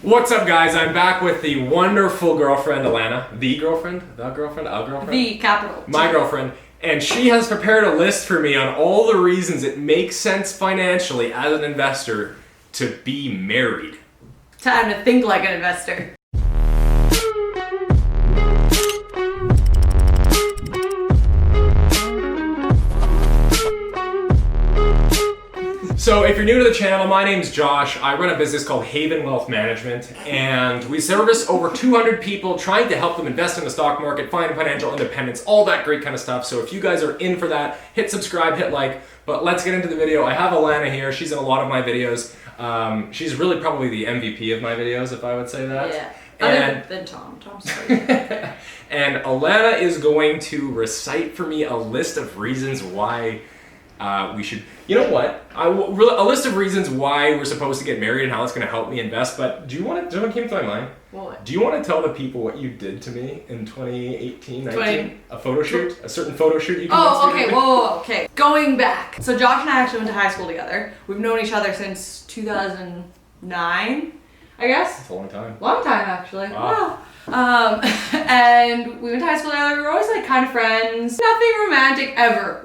What's up, guys? I'm back with the wonderful girlfriend, Alana. The girlfriend? The capital. My girlfriend. And she has prepared a list for me on all the reasons it makes sense financially as an investor to be married. Time to think like an investor. So if you're new to the channel, my name's Josh. I run a business called Haven Wealth Management, and we service over 200 people trying to help them invest in the stock market, find financial independence, all that great kind of stuff. So if you guys are in for that, hit subscribe, hit like. But let's get into the video. I have Alana here. She's in a lot of my videos. She's really probably the MVP of my videos, if I would say that. Yeah. Other than Tom. Tom's sorry. And Alana is going to recite for me a list of reasons why we should, you know what? A list of reasons why we're supposed to get married and how it's going to help me invest. But do you what came to my mind? What? Do you want to tell the people what you did to me in 2018, 19? A photo shoot? A certain photo shoot you Oh, okay. Whoa, okay. Going back. So Josh and I actually went to high school together. We've known each other since 2009, I guess. It's a long time. Long time, actually. Wow. And we went to high school together. We were always like kind of friends. Nothing romantic ever.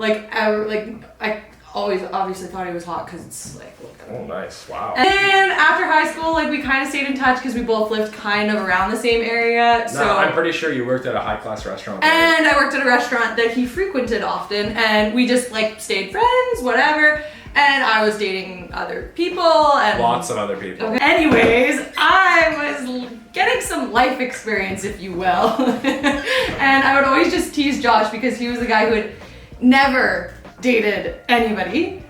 I always obviously thought he was hot because it's like, look at him. Oh, nice. Wow. And then after high school, like we kind of stayed in touch because we both lived kind of around the same area. So I'm pretty sure you worked at a high-class restaurant. And I worked at a restaurant that he frequented often, and we just like stayed friends, whatever. And I was dating other people and lots of other people. Okay. Anyways, I was getting some life experience, if you will. And I would always just tease Josh because he was the guy who had never dated anybody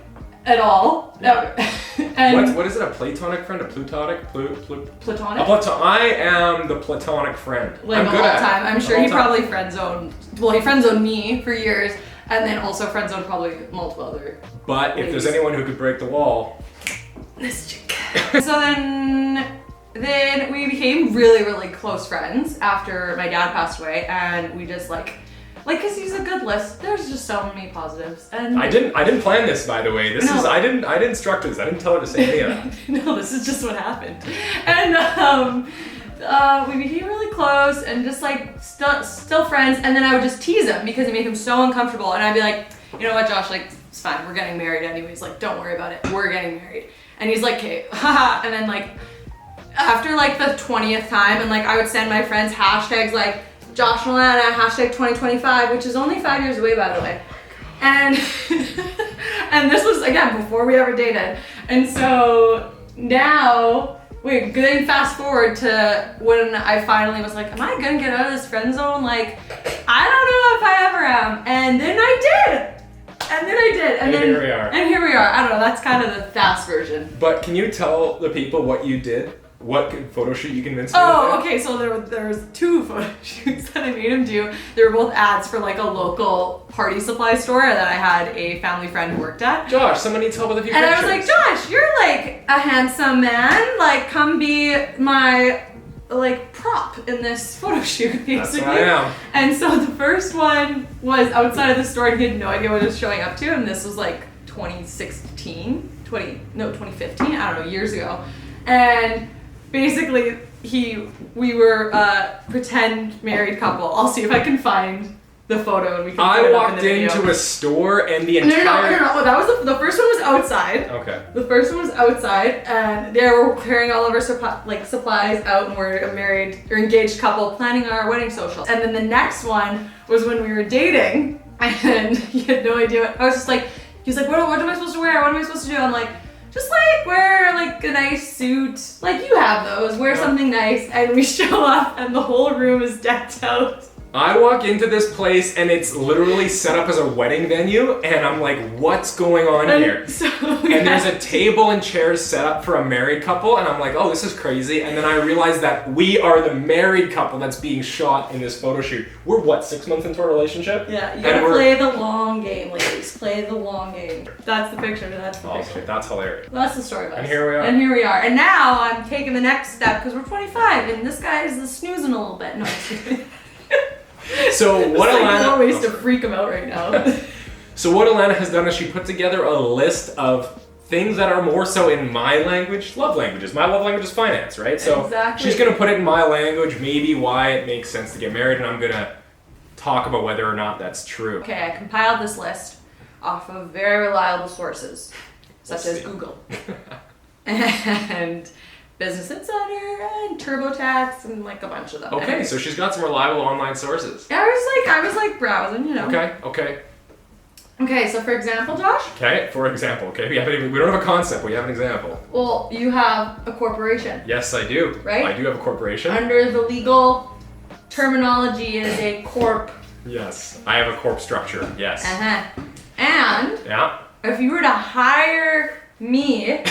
at all. Yeah. And what is it? A platonic friend? A plutonic? platonic? I am the platonic friend. Like I'm the good whole at time. I'm sure the he whole time. probably friend-zoned. Well, he friend-zoned me for years, and then also friend-zoned probably multiple other. But if there's anyone who could break the wall, this chick. So then we became really, really close friends after my dad passed away, and we just like, cause he's a good list. There's just so many positives. And I didn't plan this, by the way. I didn't instruct this. I didn't tell her to say any of that. No, this is just what happened. And we became really close and just like still friends. And then I would just tease him because it made him so uncomfortable. And I'd be like, you know what, Josh, like it's fine. We're getting married anyways. Like don't worry about it. We're getting married. And he's like, okay, haha. And then like after like the 20th time, and like I would send my friends hashtags like Josh and Alana, hashtag 2025, which is only 5 years away, by the way. And and this was again before we ever dated. And so now we're going fast forward to when I finally was like, am I gonna get out of this friend zone? Like, I don't know if I ever am. And then I did. And then here we are. And here we are. I don't know, that's kind of the fast version. But can you tell the people what you did? What photo shoot you convinced me to Oh, do? okay, so there was two photo shoots that I made him do. They were both ads for like a local party supply store that I had a family friend who worked at. Josh, someone needs help with a few And pictures. I was like, Josh, you're like a handsome man. Like, come be my like prop in this photo shoot, basically. That's what I am. And so the first one was outside of the store and he had no idea what he was showing up to. And this was like 2015, I don't know, years ago. And basically, we were a pretend married couple. I'll see if I can find the photo and we can put I it up walked in the video. into a store and the entire... No. That was the first one was outside. Okay. The first one was outside, and they were carrying all of our supplies out, and we're a married or engaged couple planning our wedding socials. And then the next one was when we were dating, and he had no idea. I was just like, he was like, what am I supposed to wear? What am I supposed to do? I'm like, just like wear like a nice suit, like you have those, wear something nice. And we show up and the whole room is decked out. I walk into this place and it's literally set up as a wedding venue and I'm like, what's going on here? And there's a table and chairs set up for a married couple and I'm like, oh, this is crazy. And then I realized that we are the married couple that's being shot in this photo shoot. We're what, 6 months into our relationship? Yeah, you gotta play the long game, ladies. Play the long game. That's the picture, that's the picture. That's hilarious. That's the story of us. And here we are. And here we are. And now I'm taking the next step because we're 25 and this guy is snoozing a little bit. No, I'm just kidding. So what Alana? Alana... ways to freak him out right now. So what Alana has done is she put together a list of things that are more so in my language, love languages. My love language is finance, right? So Exactly. she's gonna put it in my language, maybe why it makes sense to get married, and I'm gonna talk about whether or not that's true. Okay, I compiled this list off of very reliable sources, such as see. Google and Business Insider and TurboTax and like a bunch of them. Okay, so she's got some reliable online sources. Yeah, I was like browsing, you know. Okay. Okay, so for example, Josh. Okay, for example, okay, we don't have a concept, we have an example. Well, you have a corporation. Yes, I do. Right? I do have a corporation. Under the legal terminology, it is a corp. Yes, I have a corp structure, yes. And Yeah. if you were to hire me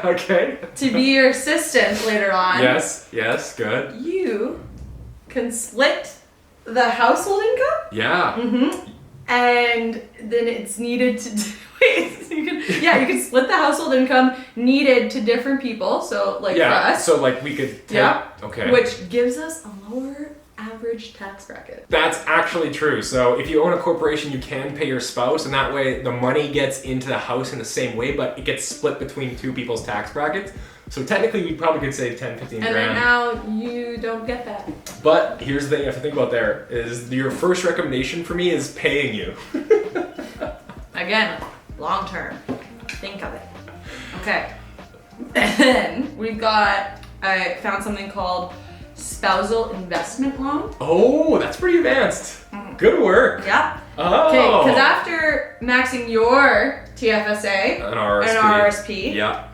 Okay. to be your assistant later on, Yes, good. you can split the household income. Yeah. Mm-hmm. And then it's needed to you can split the household income needed to different people. So like for us. So like we could take, Yeah. Okay. Which gives us a lower average tax bracket. That's actually true. So if you own a corporation, you can pay your spouse, and that way the money gets into the house in the same way, but it gets split between two people's tax brackets. So technically we probably could save 10, 15 And grand. then now you don't get that. But here's the thing you have to think about there, is your first recommendation for me is paying you. Again, long term. Think of it. Okay. Then I found something called spousal investment loan. Oh, that's pretty advanced. Good work. Yeah. Oh. Okay, because after maxing your TFSA An RSP. and RSP, Yeah,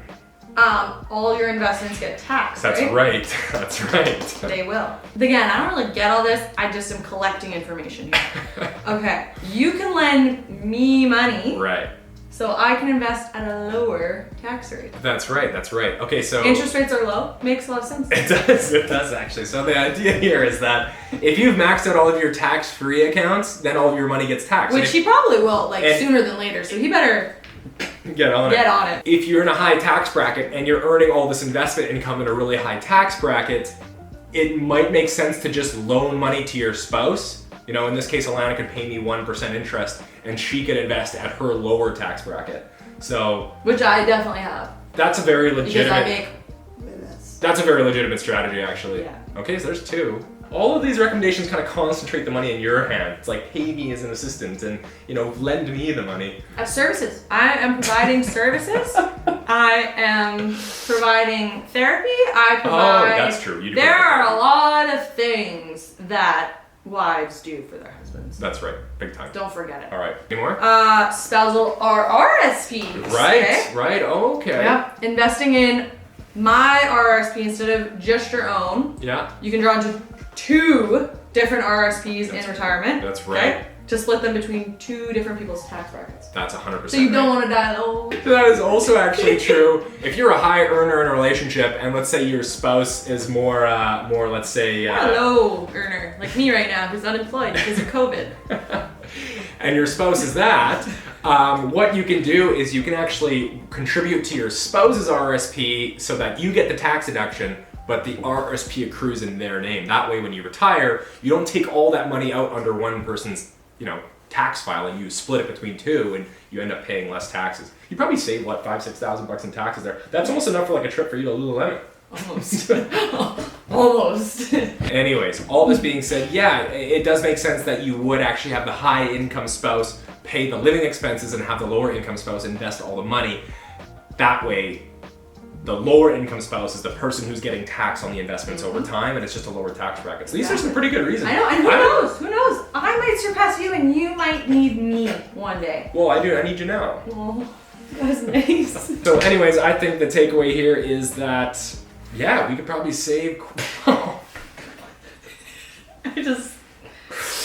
all your investments get taxed. that's right. That's right. They will. Again, I don't really get all this. I just am collecting information here. Okay, you can lend me money Right. so I can invest at a lower tax rate. That's right. Okay, so Interest rates are low. Makes a lot of sense. It does actually. So the idea here is that if you've maxed out all of your tax-free accounts, then all of your money gets taxed. Which he probably will, like sooner than later. So he better get on it. If you're in a high tax bracket and you're earning all this investment income in a really high tax bracket, it might make sense to just loan money to your spouse. You know, in this case, Alana could pay me 1% interest and she could invest at her lower tax bracket. So, which I definitely have. That's a very Because legitimate. I make this. That's a very legitimate strategy, actually. Yeah. Okay, so there's two. All of these recommendations kind of concentrate the money in your hand. It's like, pay me as an assistant and, lend me the money. Services. I am providing services. I am providing therapy. I provide. Oh, that's true. You do there provide are a lot of things that wives do for their husbands. That's right. Big time. Don't forget it. All right. Any more? Spousal or RSPs. Right. Okay? Right. Okay. Yeah. Investing in my RSP instead of just your own. Yeah. You can draw into 2 different RSPs in retirement. That's right. Okay? To split them between 2 different people's tax brackets. That's 100%. So you don't want to die low. That is also actually true. If you're a high earner in a relationship, and let's say your spouse is more, let's say, a low earner, like me right now, who's unemployed because of COVID. and your spouse is that, what you can do is you can actually contribute to your spouse's RSP so that you get the tax deduction, but the RSP accrues in their name. That way, when you retire, you don't take all that money out under one person's, tax filing. You split it between 2, and you end up paying less taxes. You probably save $5,000-6,000 in taxes there. That's almost enough for like a trip for you to Lululemon. Almost. Almost. Anyways, all this being said, yeah, it does make sense that you would actually have the high income spouse pay the living expenses and have the lower income spouse invest all the money. That way, the lower income spouse is the person who's getting taxed on the investments over time, and it's just a lower tax bracket. So these are some pretty good reasons. I know, and who knows? Who knows? I might surpass you, and you might need me one day. Well, I do. I need you now. Oh, that was nice. So anyways, I think the takeaway here is that, yeah, we could probably save...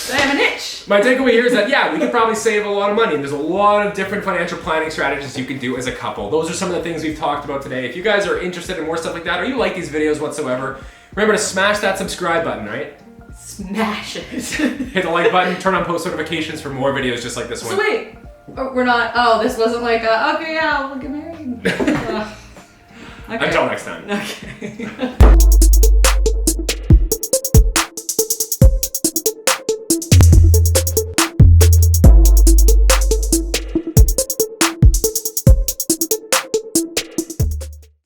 I have an itch. My takeaway here is that, yeah, we could probably save a lot of money. And there's a lot of different financial planning strategies you can do as a couple. Those are some of the things we've talked about today. If you guys are interested in more stuff like that, or you like these videos whatsoever, remember to smash that subscribe button, right? Smash it. Hit the like button, turn on post notifications for more videos just like this one. So wait, we're not, this wasn't like okay, yeah, we'll get married. Okay. Until next time. Okay.